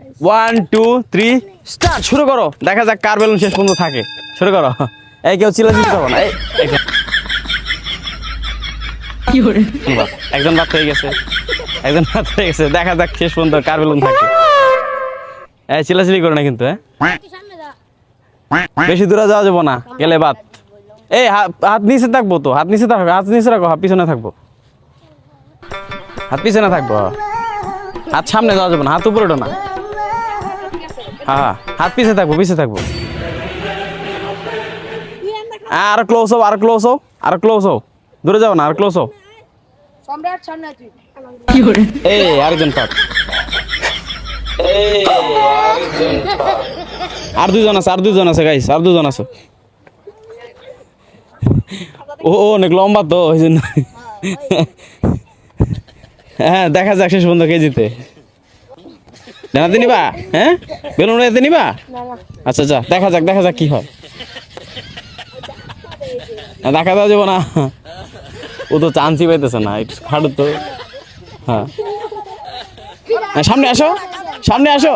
1 2 3 start শুরু করো দেখা যাক কার বেলুন শেষ পর্যন্ত থাকে শুরু করো এই কেউ চিল্লাচিল্লি করো না এই কি করে একজন বাদ হয়ে গেছে দেখা যাক শেষ পর্যন্ত কার বেলুন থাকে এই চিল্লাচিল্লি করো না কিন্তু বেশি দূরে যাওয়া যাবো না গেলে বাদ এই হাত নিচে থাকবো তো হাত নিচে রাখো হাত পিছনে থাকবো হাত সামনে যাওয়া যাবে না হাত উপরে ওঠো না হ্যাঁ হাত পিছে থাকবো আর ক্লোজ হও দূরে যাও না আর ক্লোজ হও এই আরেকজন পাক আর দুজন আছে গাইস আর দুজন আছে ও অনেক লম্বা তো ওই জন্য হ্যাঁ দেখা যাক শেষ পর্যন্ত কে জিতে জানাতে নিবা হ্যাঁ বেলুন উড়াইতে নিবা আচ্ছা যা দেখা যাক কি হয় দেখা দেওয়া যাবো না ও তো চান্সই পাইতেছে না একটু খাটু তো হ্যাঁ সামনে আসো সামনে আসো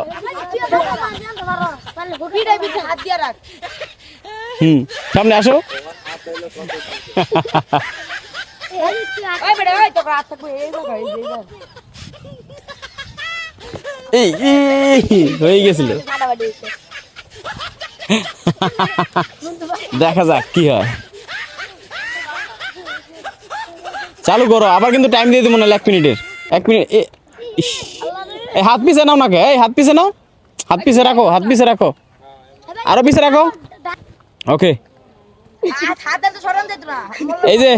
এই হয়ে গেছিল দেখা যাক কি হয় চালু করো আবার কিন্তু টাইম দিয়ে দিব না 1 মিনিটের 1 মিনিট এই হাত পিছে নাও নাকি এই হাত পিছে রাখো আরো পিছে রাখো ওকে এই যে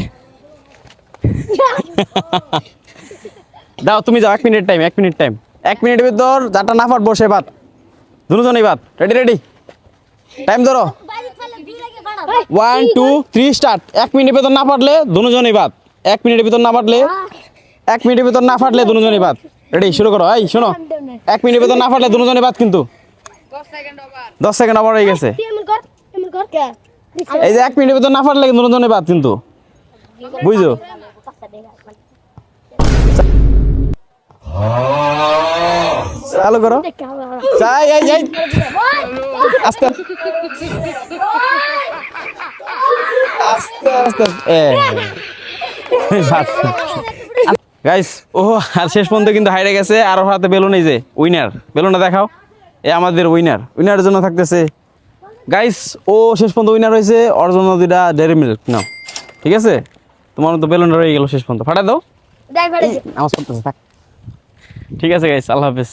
দাও তুমি যাও 1 মিনিট টাইম 1 মিনিটের ভিতর যাটা না পারবো সে বাদ দুজনেই বাদ রেডি টাইম ধরো 1 2 3 স্টার্ট 1 মিনিটের ভিতর না পারলে দুজনেই বাদ 1 মিনিটের ভিতর না ফাটলে দুজনেই বাদ রেডি শুরু করো এই শোনো 1 মিনিটের ভিতর না ফাটলে দুজনেই বাদ কিন্তু 10 সেকেন্ড আবার হয়ে গেছে এই যে 1 মিনিটের ভিতর না ফাটলে দুজনেই বাদ কিন্তু বুঝছো চালু করো যাই আস্তে গাইস ও আর শেষ পর্যন্ত কিন্তু হাইরে গেছে আর ওর হাতে বেলুন এই যে উইনার বেলুনটা দেখাও এ আমাদের উইনারের জন্য থাকতেছে গাইস ও শেষ পর্যন্ত উইনার হয়েছে ওর জন্য 2টা ডেয়ারি মিল্ক নাও ঠিক আছে তোমার তো বেলুনটা রয়ে গেল শেষ পর্যন্ত ফাটা দাও আওয়াজ করতেছে থাক ঠিক আছে গাইস আল্লাহ হাফেজ